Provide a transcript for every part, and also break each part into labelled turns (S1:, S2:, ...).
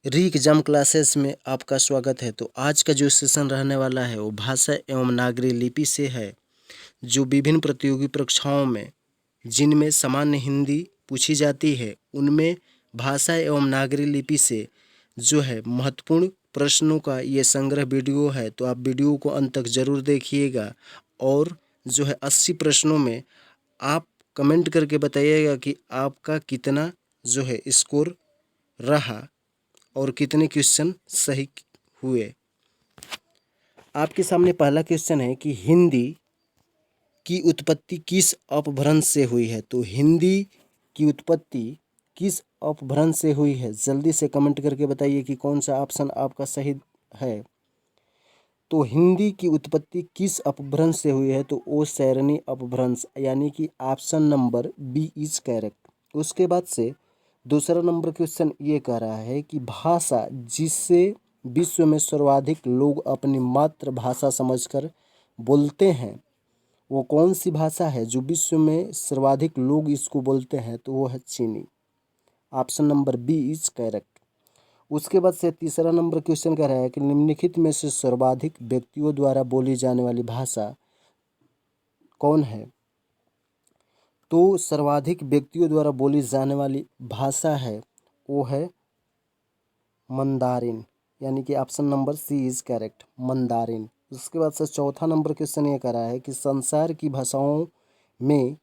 S1: री exam classes में आपका स्वागत है। तो आज का जो सेशन रहने वाला है वो भाषा एवं नागरी लिपि से है, जो विभिन्न प्रतियोगी परीक्षाओं में जिनमें सामान्य हिंदी पूछी जाती है उनमें भाषा एवं नागरी लिपि से जो है महत्वपूर्ण प्रश्नों का ये संग्रह वीडियो है। तो आप वीडियो को अंत तक जरूर देखिएगा और जो है 80 प्रश्नों में आप कमेंट करके बताइएगा कि आपका कितना जो है स्कोर रहा और कितने क्वेश्चन सही हुए। आपके सामने पहला क्वेश्चन है कि हिंदी की उत्पत्ति किस अपभ्रंश से हुई है। तो हिंदी की उत्पत्ति किस अपभ्रंश से हुई है, जल्दी से कमेंट करके बताइए कि कौन सा ऑप्शन आपका सही है। तो हिंदी की उत्पत्ति किस अपभ्रंश से हुई है, तो ओ सैरनी अपभ्रंश, यानी कि option number B is correct. उसके बाद से दूसरा नंबर क्वेश्चन ये कह रहा है कि भाषा जिससे विश्व में सर्वाधिक लोग अपनी मातृभाषा समझकर बोलते हैं वो कौन सी भाषा है जो विश्व में सर्वाधिक लोग इसको बोलते हैं, तो वो है चीनी। Option number B is correct. उसके बाद से तीसरा नंबर क्वेश्चन कह रहा है कि निम्नलिखित में से सर्वाधिक व्यक्तियों द्वारा बोली जाने वाली भाषा कौन है। तो सर्वाधिक व्यक्तियों द्वारा बोली जाने वाली भाषा है वो है मंदारिन, यानी कि option number C is correct, Mandarin. उसके बाद से चौथा नंबर क्वेश्चन ये कह रहा है कि संसार की भाषाओं में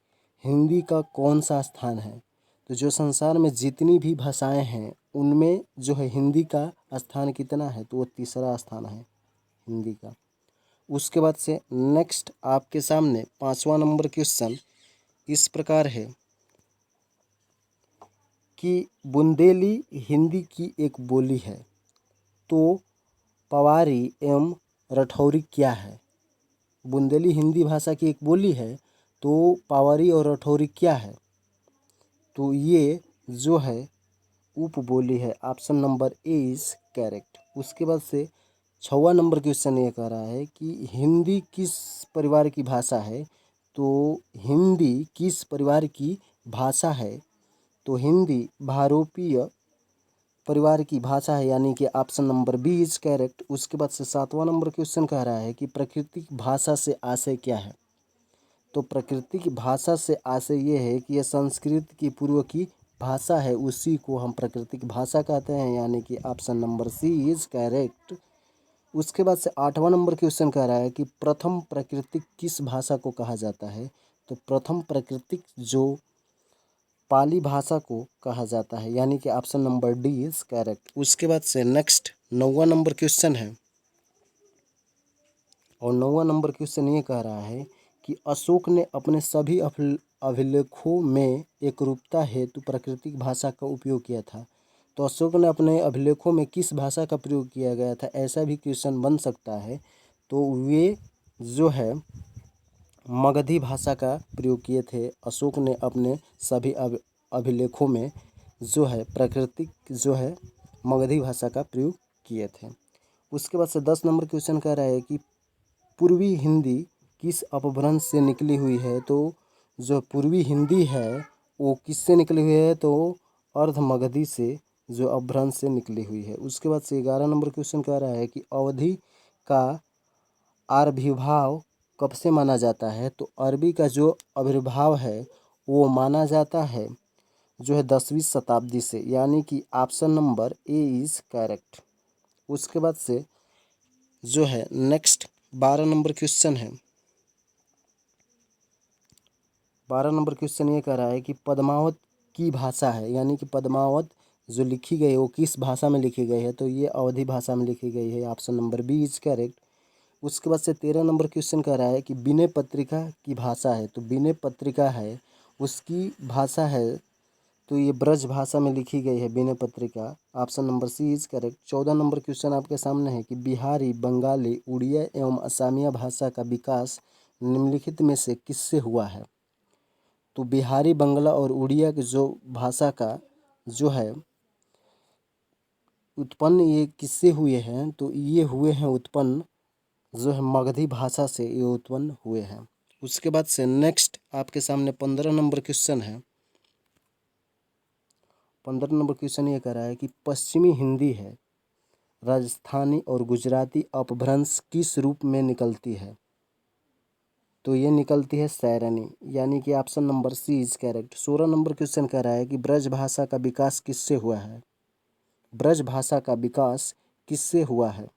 S1: हिंदी का कौन सा स्थान है। तो जो संसार में जितनी भी भाषाएं हैं उनमें जो है हिंदी का स्थान कितना है, तो वो तीसरा स्थान है हिंदी का। उसके बाद से नेक्स्ट आपके सामने पांचवा नंबर क्वेश्चन इस प्रकार है कि बुंदेली हिंदी की एक बोली है, तो पवारी एवं रठौरी क्या है। बुंदेली हिंदी भाषा की एक बोली है, तो पवारी और रठौरी क्या है, तो ये जो है उपबोली है। Option number A is correct. उसके बाद से छठवां नंबर क्वेश्चन ये कह रहा है कि हिंदी किस परिवार की भाषा है। तो हिंदी किस परिवार की भाषा है, तो हिंदी भारोपीय परिवार की भाषा है, यानी कि option number B is correct. उसके बाद से सातवां नंबर क्वेश्चन कह रहा है कि प्राकृतिक भाषा से आशय क्या है। तो प्राकृतिक भाषा से आशय ये है कि यह संस्कृत की पूर्व की भाषा है, उसी को हम प्राकृतिक भाषा कहते हैं, यानी कि option number C is correct. उसके बाद से आठवां नंबर क्वेश्चन कह रहा है कि प्रथम प्राकृतिक किस भाषा को कहा जाता है। तो प्रथम प्राकृतिक जो पाली भाषा को कहा जाता है, यानी कि option number D is correct. उसके बाद से नेक्स्ट नौवां नंबर क्वेश्चन है और नौवां नंबर क्वेश्चन ये कह रहा है कि अशोक ने अपने सभी अभिलेखों में एकरूपता हेतु प्राकृतिक भाषा का उपयोग किया था। तो अशोक ने अपने अभिलेखों में किस भाषा का प्रयोग किया गया था, ऐसा भी क्वेश्चन बन सकता है। तो वे जो है मगधी भाषा का प्रयोग किए थे। अशोक ने अपने सभी अभिलेखों में जो है प्राकृतिक जो है मगधी भाषा का प्रयोग किए थे। उसके बाद से 10 नंबर क्वेश्चन कह रहा है कि पूर्वी हिंदी किस अपभ्रंश से निकली हुई है। तो जो पूर्वी हिंदी है वो किससे निकली हुई है, तो अर्ध मगधी से जो अपभ्रंश से निकली हुई है। उसके बाद से 11 नंबर क्वेश्चन कह रहा है कि अवधि का आविर्भाव कब से माना जाता है। तो अरबी का जो आविर्भाव है वो माना जाता है जो है 10वीं शताब्दी से, यानी कि option number A is correct. उसके बाद से जो है नेक्स्ट 12 नंबर क्वेश्चन है। 12 नंबर क्वेश्चन ये कह रहा है कि पद्मावत की भाषा है, यानी कि पद्मावत जो लिखी गई है वो किस भाषा में लिखी गई है। तो ये अवधी भाषा में लिखी गई है, option number B is correct. उसके बाद से 13 नंबर क्वेश्चन कह रहा है कि विनय पत्रिका की भाषा है। तो विनय पत्रिका है उसकी भाषा है, तो ये ब्रज भाषा में लिखी गई है Vinay Patrika, option number C is correct. 14 number question आपके सामने है कि बिहारी, बंगाली, उड़िया एवं असमिया भाषा का विकास निम्नलिखित में से किससे हुआ है। तो बिहारी, बंगला और उड़िया की जो भाषा का जो है उत्पन्न ये किससे हुए हैं, तो ये हुए हैं उत्पन्न जो है मगधी भाषा से ये उत्पन्न हुए हैं। उसके बाद से नेक्स्ट आपके सामने 15 नंबर क्वेश्चन है। 15 नंबर क्वेश्चन ये कह रहा है कि पश्चिमी हिंदी है, राजस्थानी और गुजराती अपभ्रंश किस रूप में निकलती है? तो ये निकलती है सैरनी, यानी कि option number C is correct. 16 number question कह रहा है कि ब्रज भाषा का विकास किससे हुआ है? ब्रज भाषा का विकास किससे हुआ है?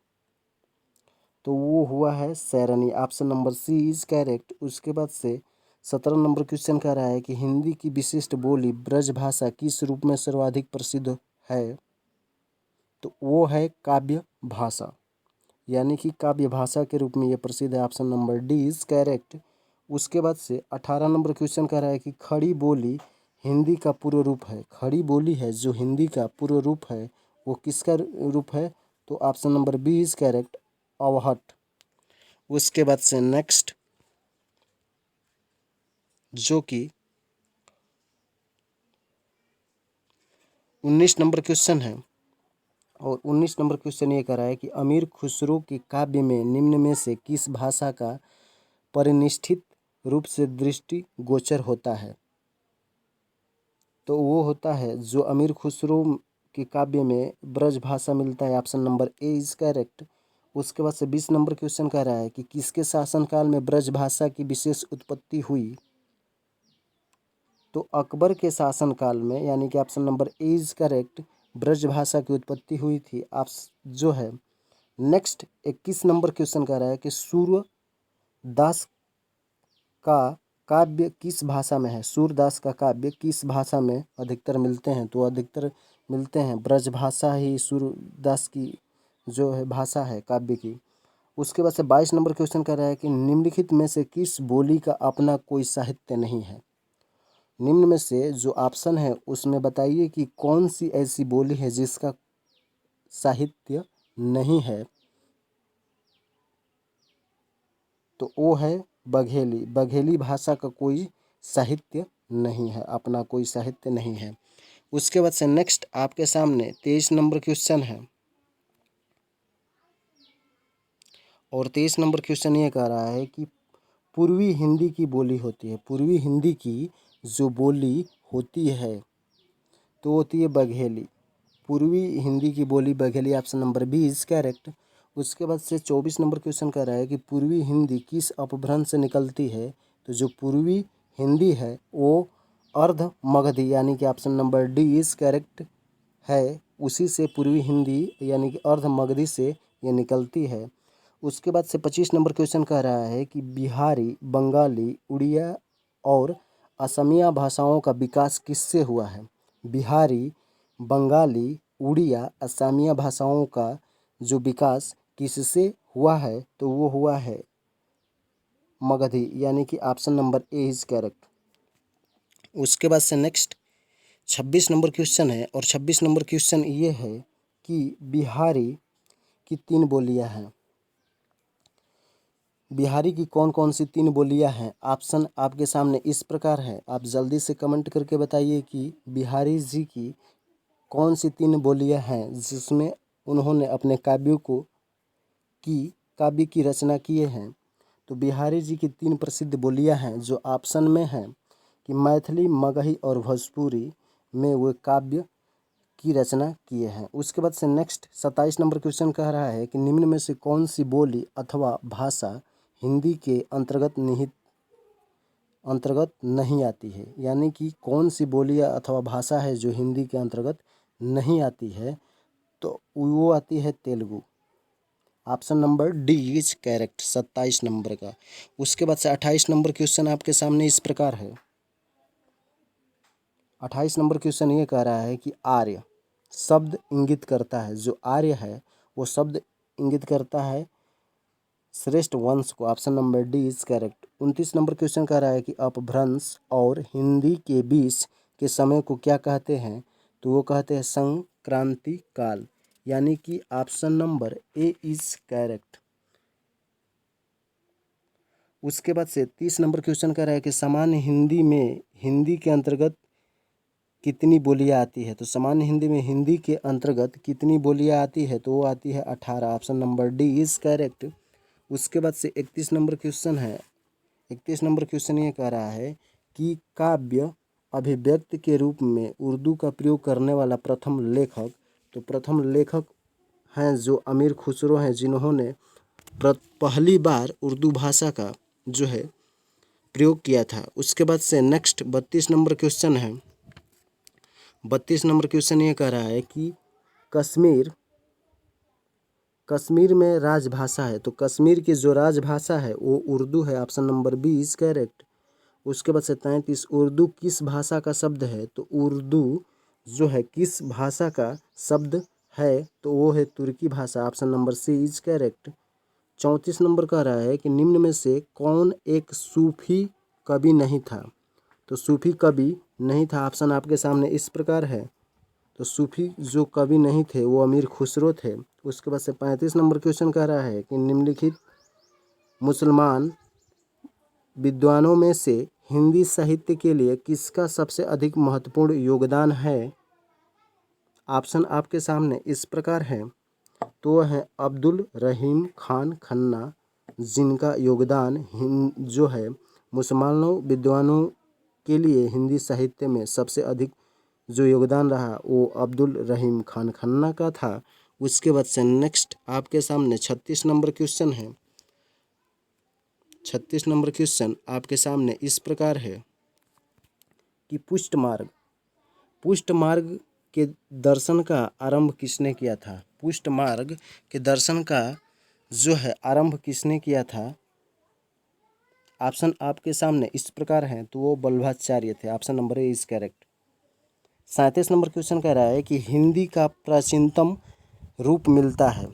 S1: तो वो हुआ है सैरनी, option number C is correct. उसके बाद से 17 नंबर क्वेश्चन कह रहा है कि हिंदी की विशिष्ट बोली ब्रज भाषा किस रूप में सर्वाधिक प्रसिद्ध है? तो वो है काव्य भाषा, यानी कि काव्य भाषा के रूप में ये प्रसिद्ध है, option number D is correct. उसके बाद से 18 नंबर क्वेश्चन कह रहा है कि खड़ी बोली हिंदी का पूर्व रूप है। खड़ी बोली है जो हिंदी का पूर्व रूप है वो किसका रूप है? तो option number B is correct, Avahatta. उसके बाद से नेक्स्ट जो कि 19 नंबर क्वेश्चन है, और 19 नंबर क्वेश्चन ये कह रहा है कि अमीर खुसरो के काव्य में निम्न में से किस भाषा का परिनिष्ठित रूप से दृष्टि गोचर होता है? तो वो होता है जो अमीर खुसरो के काव्य में ब्रज भाषा मिलता है, option number A is correct. उसके बाद से 20 नंबर क्वेश्चन कह रहा है कि किसके शासनकाल में ब्रज भाषा की विशेष उत्पत्ति हुई? तो अकबर के शासनकाल में, यानी कि option number A is correct, Braj भाषा की उत्पत्ति हुई थी। आप जो है नेक्स्ट 21 नंबर क्वेश्चन कह रहा है कि सूरदास का काव्य किस भाषा में है? सूरदास का काव्य किस भाषा में अधिकतर मिलते हैं? तो अधिकतर मिलते हैं ब्रज भाषा ही सूरदास की जो है भाषा है काव्य की। उसके बाद से 22 नंबर क्वेश्चन कह रहा है कि निम्नलिखित में से किस बोली का अपना कोई साहित्य नहीं है? निम्न में से जो ऑप्शन है उसमें बताइए कि कौन सी ऐसी बोली है जिसका साहित्य नहीं है? तो वो है बघेली। बघेली भाषा का कोई साहित्य नहीं है, अपना कोई साहित्य नहीं है। उसके बाद से नेक्स्ट आपके सामने 23 नंबर क्वेश्चन है, और 23 नंबर क्वेश्चन ये कह रहा है कि पूर्वी हिंदी की बोली होती है। पूर्वी हिंदी की जो बोली होती है तो होती है बघेली। पूर्वी हिंदी की बोली Bagheli, option number B is correct. उसके बाद से 24 नंबर क्वेश्चन कर रहा है कि पूर्वी हिंदी किस अपभ्रंश से निकलती है? तो जो पूर्वी हिंदी है वो अर्ध मगधी, यानी कि option number D is correct है। उसी से पूर्वी हिंदी यानी कि अर्ध मगधी से ये निकलती है। उसके बाद से 25 नंबर क्वेश्चन कह रहा है कि बिहारी, बंगाली, उड़िया और असमिया भाषाओं का विकास किससे हुआ है? बिहारी, बंगाली, उड़िया, असमिया भाषाओं का जो विकास किससे हुआ है? तो वो हुआ है मगधी, यानी कि option number A is correct. उसके बाद से नेक्स्ट 26 नंबर क्वेश्चन है, और 26 नंबर क्वेश्चन ये है कि बिहारी की 3 बोलियां हैं। बिहारी की कौन कौन सी 3 बोलियां हैं? ऑप्शन आपके सामने इस प्रकार है, आप जल्दी से कमेंट करके बताइए कि बिहारी जी की कौन सी 3 बोलियां हैं जिसमें उन्होंने अपने काव्य की रचना किए हैं। तो बिहारी जी की 3 प्रसिद्ध बोलियां हैं जो ऑप्शन में हैं कि मैथिली, मगही और भोजपुरी में वो काव्य की रचना किए हैं। उसके बाद से नेक्स्ट 27 नंबर क्वेश्चन कह रहा है कि निम्न में से कौन सी बोली अथवा भाषा हिंदी के अंतर्गत नहीं आती है? यानी कि कौन सी बोली अथवा भाषा है जो हिंदी के अंतर्गत नहीं आती है? तो वो आती है Telugu, option number D is correct 27 number का। उसके बाद से 28 नंबर क्वेश्चन आपके सामने इस प्रकार है। 28 नंबर क्वेश्चन ये कह रहा है कि आर्य शब्द इंगित करता है, जो आर्य है वो शब्द इंगित करता है श्रेष्ठ वंश को, option number D is correct. 29 number question कह रहा है कि अपभ्रंश और हिंदी के बीच के समय को क्या कहते हैं? तो वो कहते हैं संक्रांति काल, यानी कि option number A is correct. उसके बाद से 30 नंबर क्वेश्चन कह रहा है कि सामान्य हिंदी में हिंदी के अंतर्गत कितनी बोलियां आती है? तो सामान्य हिंदी में हिंदी के अंतर्गत कितनी बोलियां आती है? तो वो आती है 18, option number D is correct. उसके बाद से 31 नंबर क्वेश्चन है। 31 नंबर क्वेश्चन ये कह रहा है कि काव्य अभिव्यक्ति के रूप में उर्दू का प्रयोग करने वाला प्रथम लेखक, तो प्रथम लेखक हैं जो अमीर खुसरो हैं, जिन्होंने पहली बार उर्दू भाषा का जो है प्रयोग किया था। उसके बाद से नेक्स्ट 32 नंबर क्वेश्चन है। 32 नंबर क्वेश्चन ये कह रहा है कि कश्मीर में राजभाषा है, तो कश्मीर की जो राजभाषा है वो उर्दू है। Option number B is correct. उसके बाद से 33 उर्दू किस भाषा का शब्द है, तो उर्दू जो है किस भाषा का शब्द है, तो वो है तुर्की भाषा। Option number C is correct. 34 number कह रहा है कि निम्न में से कौन एक सूफी कवि नहीं था, तो सूफी कवि नहीं था। ऑप्शन आपके सामने इस प्रकार है, तो सूफी जो कवि नहीं थे वो अमीर खुसरो थे। उसके बाद से 35 नंबर क्वेश्चन कह रहा है कि निम्नलिखित मुसलमान विद्वानों में से हिंदी साहित्य के लिए किसका सबसे अधिक महत्वपूर्ण योगदान है। ऑप्शन आपके सामने इस प्रकार है, तो है अब्दुल रहीम खान खन्ना, जिनका योगदान जो है मुसलमानों विद्वानों के लिए हिंदी साहित्य में सबसे अधिक जो योगदान रहा वो अब्दुल रहीम खान खन्ना का था। उसके बाद से नेक्स्ट आपके सामने 36 नंबर क्वेश्चन है। 36 नंबर क्वेश्चन आपके सामने इस प्रकार है कि पुष्ट मार्ग के दर्शन का आरंभ किसने किया था। पुष्ट मार्ग के दर्शन का जो है आरंभ किसने किया था। ऑप्शन आपके सामने इस प्रकार हैं, तो वो वल्लभाचार्य थे। Option number A is correct. 37 number question कह रहा है कि हिंदी का प्राचीनतम रूप मिलता है,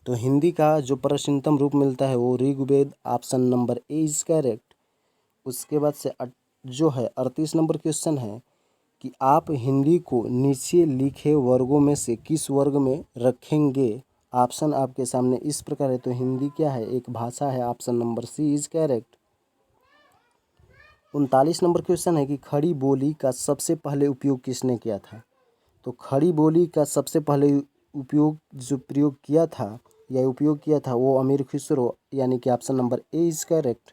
S1: तो हिंदी का जो प्राचीनतम रूप मिलता है वो Rigveda. Option number A is correct. उसके बाद से जो है 38 नंबर क्वेश्चन है कि आप हिंदी को नीचे लिखे वर्गों में से किस वर्ग में रखेंगे। ऑप्शन आपके सामने इस प्रकार है, तो हिंदी क्या है, एक भाषा है। Option number C is correct. 39 number question है कि खड़ी बोली का सबसे पहले उपयोग किसने किया था, तो खड़ी बोली का सबसे पहले प्रयोग किया था वो अमीर खुसरो, यानी कि option number A is correct.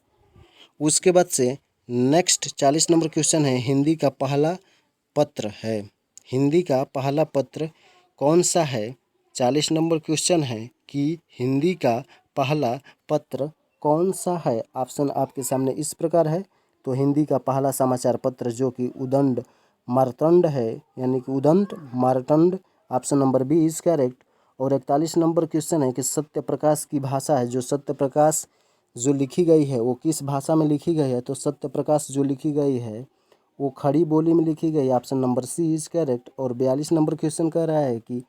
S1: उसके बाद से नेक्स्ट 40 नंबर क्वेश्चन है, हिंदी का पहला पत्र कौन सा है। 40 नंबर क्वेश्चन है कि हिंदी का पहला पत्र कौन सा है। ऑप्शन आपके सामने इस प्रकार है, तो हिंदी का पहला समाचार पत्र जो कि उदंड मार्तंड है, यानी कि Udant Martand. Option number B is correct. और 41 नंबर क्वेश्चन है कि सत्य प्रकाश की भाषा है, जो सत्य प्रकाश जो लिखी गई है वो किस भाषा में लिखी गई है, तो सत्य प्रकाश जो लिखी गई है वो खड़ी बोली में लिखी गई। Option number C is correct. और 42 नंबर क्वेश्चन कह रहा है कि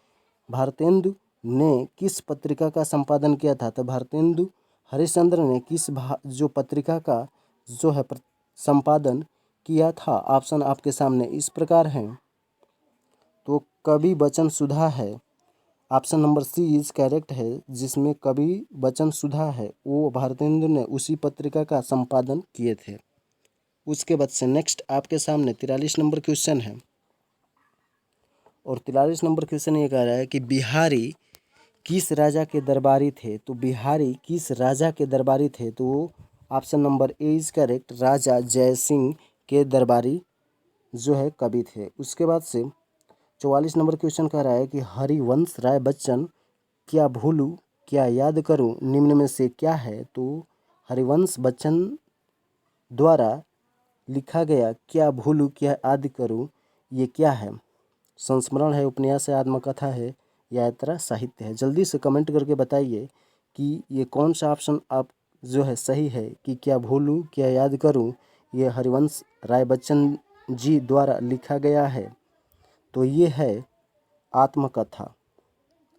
S1: भारतेंदु ने किस पत्रिका का संपादन किया था, तो भारतेंदु हरिश्चंद्र ने किस जो पत्रिका का जो है संपादन किया था। ऑप्शन आपके सामने इस प्रकार हैं, तो कवि वचन सुधा है। Option number C is correct है, जिसमें कवि वचन सुधा है वो भारतेंदु ने उसी पत्रिका का संपादन किए थे। उसके बाद से नेक्स्ट आपके सामने 43 नंबर क्वेश्चन है, और 43 नंबर क्वेश्चन ये कह रहा है कि बिहारी किस राजा के दरबारी थे, तो बिहारी किस राजा के दरबारी थे, तो option number A is correct, Raja Jai Singh के दरबारी जो है कवि थे। उसके बाद से 44 नंबर क्वेश्चन कह रहा है कि हरिवंश राय बच्चन क्या भूलूं क्या याद करूं निम्न में से क्या है, तो हरिवंश बच्चन द्वारा लिखा गया क्या भूलूं क्या याद करूं ये क्या है। संस्मरण है, उपन्यास है, आत्मकथा है, यात्रा साहित्य है। जल्दी से कमेंट करके बताइए कि ये कौन सा ऑप्शन आप जो है सही है, कि क्या भूलूं क्या याद करूं ये हरिवंश राय बच्चन जी द्वारा लिखा गया है, तो ये है आत्मकथा।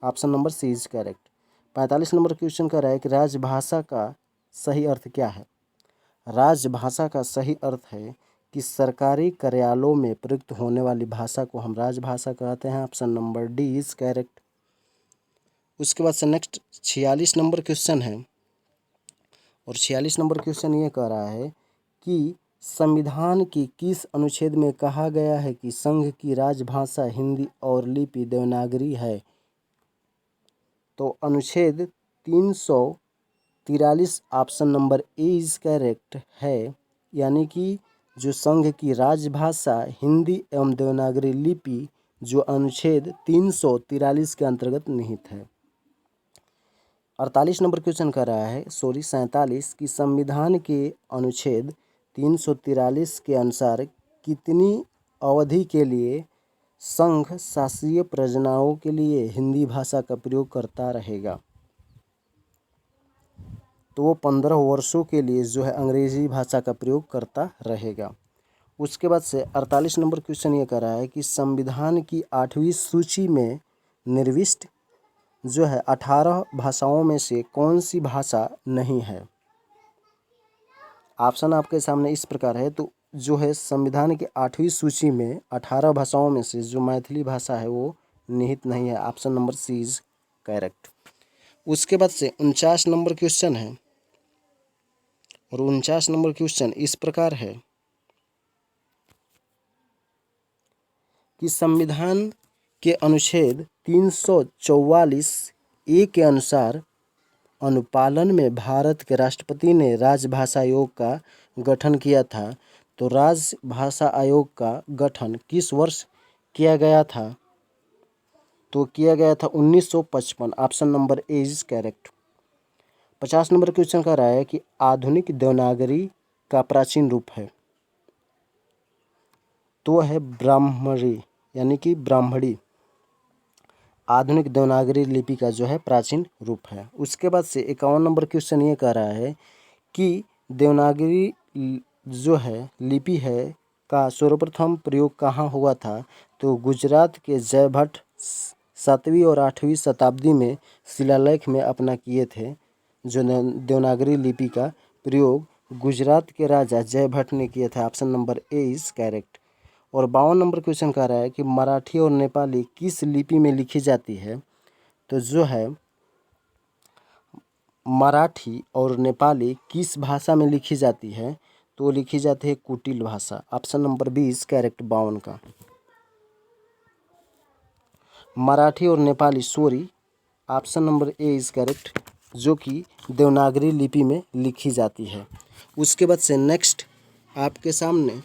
S1: Option number C is correct. 45 number question का है कि राजभाषा का सही अर्थ क्या है। राजभाषा का सही अर्थ है कि सरकारी कार्यालयों में प्रयुक्त होने वाली भाषा को हम राजभाषा कहते हैं। Option number D is correct. उसके बाद से नेक्स्ट 46 नंबर क्वेश्चन है, और 46 नंबर क्वेश्चन ये कह रहा है कि संविधान की किस अनुच्छेद में कहा गया है कि संघ की राजभाषा हिंदी और लिपि देवनागरी है, तो अनुच्छेद 343 option number A is correct है, यानी कि जो संघ की राजभाषा हिंदी एवं देवनागरी लिपि जो अनुच्छेद 343 के अंतर्गत निहित है। 48 नंबर क्वेश्चन कर रहा है 47 की संविधान के अनुच्छेद 343 के अनुसार कितनी अवधि के लिए संघ शासीय परियोजनाओं के लिए हिंदी भाषा का प्रयोग करता रहेगा? तो वो 15 वर्षों के लिए जो है अंग्रेजी भाषा का प्रयोग करता रहेगा। उसके बाद से 48 नंबर क्वेश्चन ये कर रहा है कि संविधान की 8वीं सूची में निर्दिष्ट जो है 18 भाषाओं में से कौन सी भाषा नहीं है? ऑप्शन आपके सामने इस प्रकार है। तो जो है संविधान की 8वीं सूची में 18 भाषाओं में से जो मैथिली भाषा है वो निहित नहीं है। Option number C is correct. उसके बाद से 49 नंबर क्वेश्चन है और 49 नंबर क्वेश्चन इस प्रकार है कि संविधान के अनुच्छेद 344 ए के अनुसार अनुपालन में भारत के राष्ट्रपति ने राजभाषा आयोग का गठन किया था। तो राजभाषा आयोग का गठन किस वर्ष किया गया था? तो किया गया था 1955। Option number A is correct. 50 number question का रहा है कि आधुनिक देवनागरी का प्राचीन रूप है। तो है ब्राह्मणी यानी कि ब्राह्मणी आधुनिक देवनागरी लिपि का जो है प्राचीन रूप है। उसके बाद से 51 नंबर क्वेश्चन ये कह रहा है कि देवनागरी जो है लिपि है का सर्वप्रथम प्रयोग कहाँ हुआ था? तो गुजरात के जयभट्ट 7वीं और 8वीं शताब्दी में शिलालेख में अपना किए थे। जो देवनागरी लिपि का प्रयोग गुजरात के राजा जयभट्ट ने किया था। Option number A is correct. और 52 नंबर क्वेश्चन कह रहा है कि मराठी और नेपाली किस लिपि में लिखी जाती है? तो जो है मराठी और नेपाली किस भाषा में लिखी जाती है? तो लिखी जाती है कुटिल भाषा। Option number B is correct 52 का। मराठी और Nepali sorry option number A is correct जो कि देवनागरी लिपि में लिखी जाती है। उसके बाद से नेक्स्ट आपके सामने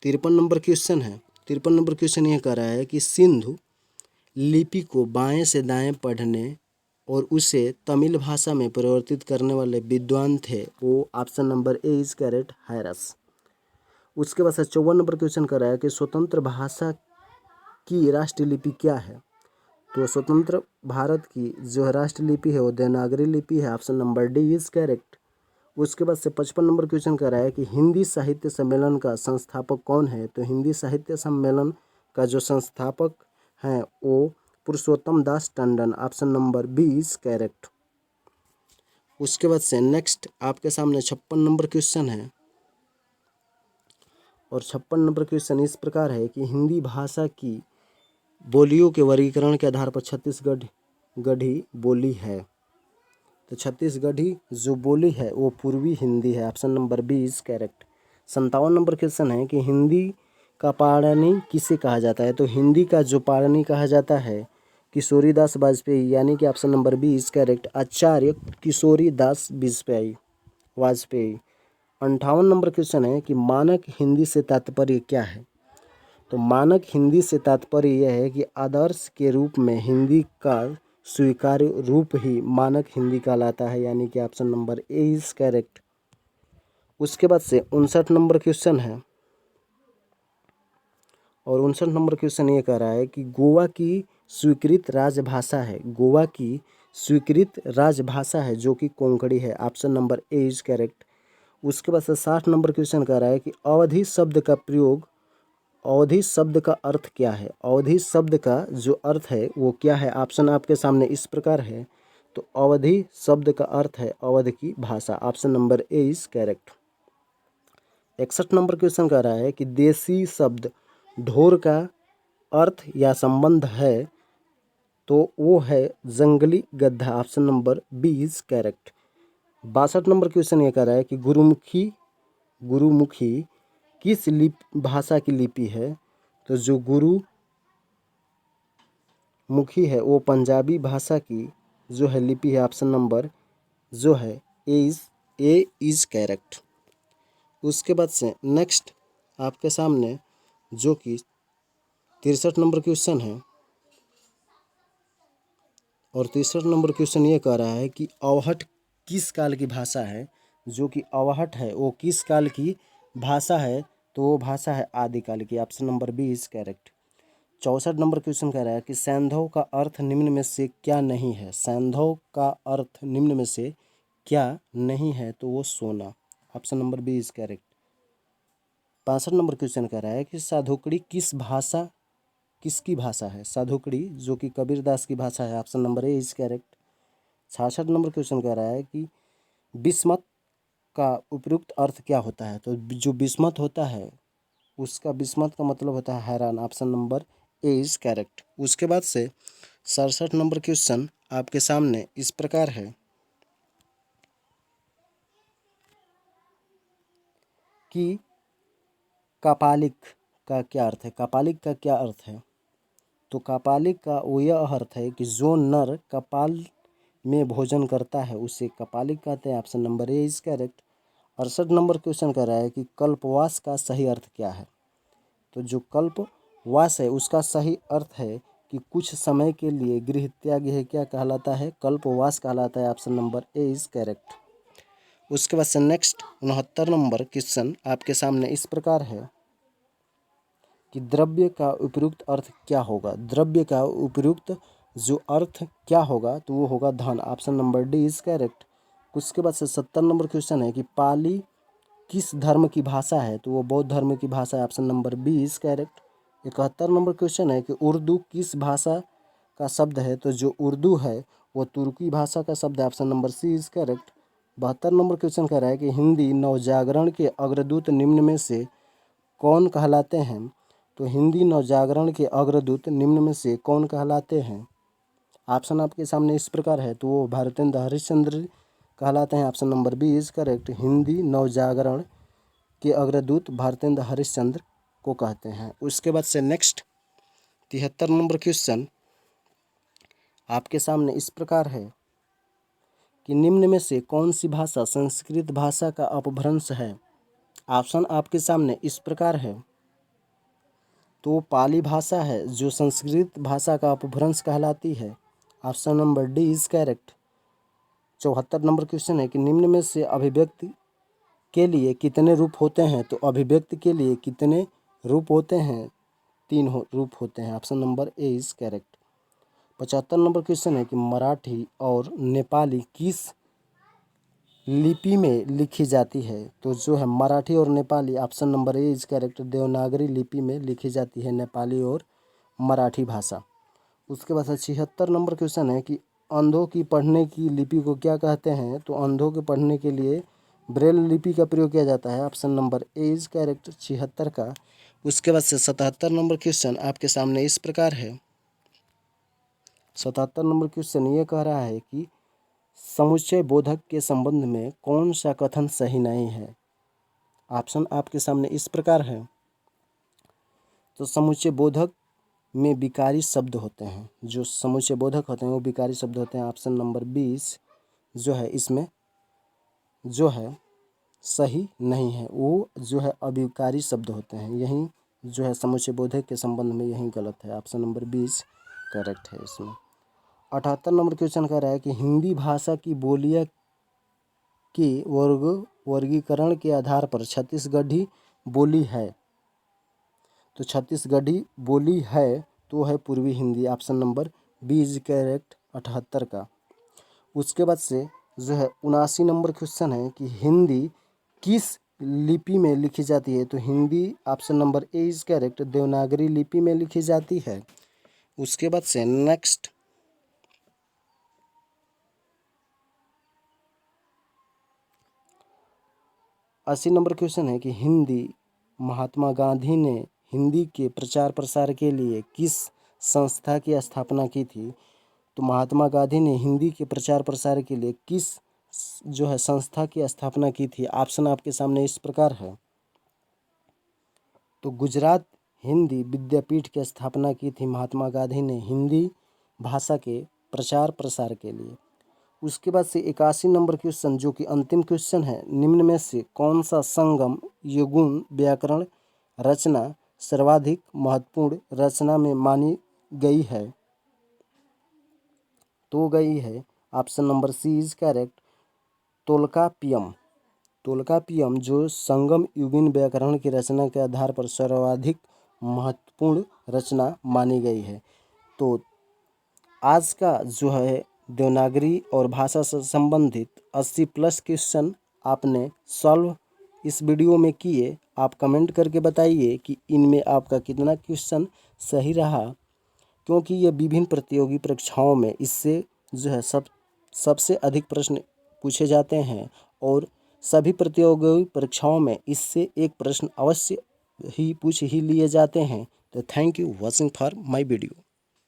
S1: 53 नंबर क्वेश्चन है। 53 नंबर क्वेश्चन ये कह रहा है कि सिंधु लिपि को बाएं से दाएं पढ़ने और उसे तमिल भाषा में परिवर्तित करने वाले विद्वान थे। वो option number A is correct harass. उसके बाद से 54 नंबर क्वेश्चन कर रहा है कि स्वतंत्र भाषा की राष्ट्रीय लिपि क्या है? तो स्वतंत्र भारत की जो है राष्ट्रीय लिपि है वो देवनागरी लिपि है। Option number D is correct. उसके बाद से 55 नंबर क्वेश्चन कर रहा है कि हिंदी साहित्य सम्मेलन का संस्थापक कौन है? तो हिंदी साहित्य सम्मेलन का जो संस्थापक हैं वो Purushottam Das Tandon. Option number B is correct. उसके बाद से नेक्स्ट आपके सामने 56 नंबर क्वेश्चन है और 56 नंबर क्वेश्चन इस प्रकार है कि हिंदी भाषा की बोलियों के वर्गीकरण के आधार पर छत्तीसगढ़ी बोली है। तो छत्तीसगढ़ी जो बोली है वो पूर्वी हिंदी है। Option number B is correct. 57 number question है कि हिंदी का पाणिनि किसे कहा जाता है? तो हिंदी का जो पाणिनि कहा जाता है किशोरीदास वाजपेयी यानी कि option number B is correct Acharya Kishoridas Vajpeyi. 58 number question है कि मानक हिंदी से तात्पर्य क्या है? तो मानक हिंदी से तात्पर्य यह है कि आदर्श के रूप में हिंदी का स्वीकार्य रूप ही मानक हिंदी कहलाता है यानी कि option number A is correct. उसके बाद से 59 नंबर क्वेश्चन है और 59 नंबर क्वेश्चन ये कह रहा है कि गोवा की स्वीकृत राजभाषा है। गोवा की स्वीकृत राजभाषा है जो कि कोंकणी है। Option number A is correct. उसके बाद से 60 नंबर क्वेश्चन कह रहा है कि अवधि शब्द का प्रयोग अवधि शब्द का अर्थ क्या है? अवधि शब्द का जो अर्थ है वो क्या है? ऑप्शन आपके सामने इस प्रकार है। तो अवधि शब्द का अर्थ है अवध की भाषा। Option number A is correct. 61 number question कह रहा है कि देसी शब्द ढोर का अर्थ या संबंध है। तो वो है जंगली गधा। Option number B is correct. 62 number question ये कह रहा है कि गुरुमुखी किस भाषा की लिपि है? तो जो गुरुमुखी है वो पंजाबी भाषा की जो है लिपि है। ऑप्शन नंबर जो है ए इज करेक्ट। उसके बाद से नेक्स्ट आपके सामने जो कि 63 नंबर क्वेश्चन है, और 63 नंबर क्वेश्चन ये कह रहा है कि अवहट किस काल की भाषा है। जो कि अवहट है वो किस काल की भाषा है, तो वो भाषा है आदिकाल की। Option number B is correct. 64 number question कह रहा है कि सैंधव का अर्थ निम्न में से क्या नहीं है। सैंधव का अर्थ निम्न में से क्या नहीं है, तो वो सोना। Option number B is correct. 65 number question कह रहा है कि साधुकड़ी किसकी भाषा है। साधुकड़ी जो कि कबीरदास की भाषा है। Option number A is correct. 66 number question कह रहा है कि बिस्मत का उपयुक्त अर्थ क्या होता है। तो जो बिस्मत होता है उसका बिस्मत का मतलब होता है हैरान। Option number A is correct. उसके बाद से 67 नंबर क्वेश्चन आपके सामने इस प्रकार है कि कापालिक का क्या अर्थ है। कापालिक का क्या अर्थ है, तो कापालिक का वो यह अर्थ है कि जो नर कपाल में भोजन करता है उसे कपालिक कहते हैं। Option number A is correct. 68 number question कर रहा है कि कल्पवास का सही अर्थ क्या है। तो जो कल्पवास है उसका सही अर्थ है कि कुछ समय के लिए गृह त्याग है, क्या कहलाता है, कल्पवास कहलाता है। Option number A is correct. उसके बाद से नेक्स्ट 69 नंबर क्वेश्चन आपके सामने इस प्रकार है कि द्रव्य का उपयुक्त अर्थ क्या होगा। द्रव्य का उपयुक्त जो अर्थ क्या होगा, तो वो होगा धन। Option number D is correct. उसके बाद से 70 नंबर क्वेश्चन है कि पाली किस धर्म की भाषा है, तो वो बौद्ध धर्म की भाषा है। Option number B is correct. 71 number question है कि उर्दू किस भाषा का शब्द है, तो जो उर्दू है वो तुर्की भाषा का शब्द है। Option number C is correct. 72 number question कह रहा है कि हिंदी नवजागरण के अग्रदूत निम्न में से कौन कहलाते हैं। तो हिंदी नवजागरण के अग्रदूत निम्न में से कौन कहलाते हैं। ऑप्शन आपके सामने इस प्रकार है, तो वो भारतेंद्र हरिश्चंद्र कहलाते हैं। Option number B is correct. Hindi नवजागरण के अग्रदूत भारतेंद्र हरिश्चंद्र को कहते हैं। उसके बाद से नेक्स्ट 73 नंबर क्वेश्चन आपके सामने इस प्रकार है कि निम्न में से कौन सी भाषा संस्कृत भाषा का अपभ्रंश है। ऑप्शन आपके सामने इस प्रकार है, तो पाली भाषा है जो संस्कृत भाषा का अपभ्रंश कहलाती है। Option number D is correct. 74 number question है कि निम्न में से अभिव्यक्ति के लिए कितने रूप होते हैं। तो अभिव्यक्ति के लिए कितने रूप होते हैं, रूप होते हैं। Option number A is correct. 75 number question है कि मराठी और नेपाली किस लिपि में लिखी जाती है। तो जो है मराठी और Nepali, option number A is correct, Devanagari लिपि में लिखी जाती है नेपाली और मराठी भाषा। उसके बाद 76 नंबर क्वेश्चन है कि अंधों की पढ़ने की लिपि को क्या कहते हैं। तो अंधों के पढ़ने के लिए ब्रेल लिपि का प्रयोग किया जाता है। Option number A is correct 76 का। उसके बाद से 77 नंबर क्वेश्चन आपके सामने इस प्रकार है। 77 नंबर क्वेश्चन ये कह रहा है कि समुच्चय बोधक के संबंध में कौन सा कथन सही नहीं है। ऑप्शन आपके सामने इस प्रकार है, तो समुच्चय बोधक में विकारी शब्द होते हैं। जो समुच्चय बोधक होते हैं वो विकारी शब्द होते हैं। ऑप्शन नंबर 20 जो है इसमें जो है सही नहीं है, वो जो है अविकारी शब्द होते हैं। यही जो है समुच्चय बोधक के संबंध में यही गलत है। ऑप्शन नंबर 20 करेक्ट है इसमें। 78 नंबर क्वेश्चन कह रहा है कि हिंदी भाषा की बोलियां के वर्गीकरण के आधार पर छत्तीसगढ़ी बोली है। तो छत्तीसगढ़ी बोली है तो है पूर्वी Hindi. Option number B is correct 78 का। उसके बाद से जो है 79 नंबर क्वेश्चन है कि हिंदी किस लिपि में लिखी जाती है। तो Hindi option number A is correct, Devanagari लिपि में लिखी जाती है। उसके बाद से नेक्स्ट 80 नंबर क्वेश्चन है कि हिंदी महात्मा गांधी ने हिंदी के प्रचार प्रसार के लिए किस संस्था की स्थापना की थी। तो महात्मा गांधी ने हिंदी के प्रचार प्रसार के लिए किस जो है संस्था की स्थापना की थी। ऑप्शन आपके सामने इस प्रकार है, तो गुजरात हिंदी विद्यापीठ की स्थापना की थी महात्मा गांधी ने हिंदी भाषा के प्रचार प्रसार के लिए। उसके बाद से 81 नंबर क्वेश्चन जो कि अंतिम क्वेश्चन है, निम्न में से कौन सा संगम यगुण व्याकरण रचना सर्वाधिक महत्वपूर्ण रचना में मानी गई है? तो गई है option number C is correct, Tolkappiyam. Tolkappiyam जो संगम युगीन व्याकरण की रचना के आधार पर सर्वाधिक महत्वपूर्ण रचना मानी गई है। तो आज का जो है देवनागरी और भाषा से संबंधित 80+ क्वेश्चन आपने सॉल्व इस वीडियो में किए। आप कमेंट करके बताइए कि इनमें आपका कितना क्वेश्चन सही रहा, क्योंकि ये विभिन्न प्रतियोगी परीक्षाओं में इससे जो है सबसे अधिक प्रश्न पूछे जाते हैं और सभी प्रतियोगी परीक्षाओं में इससे एक प्रश्न अवश्य ही पूछ ही लिए जाते हैं। तो thank you watching for my video.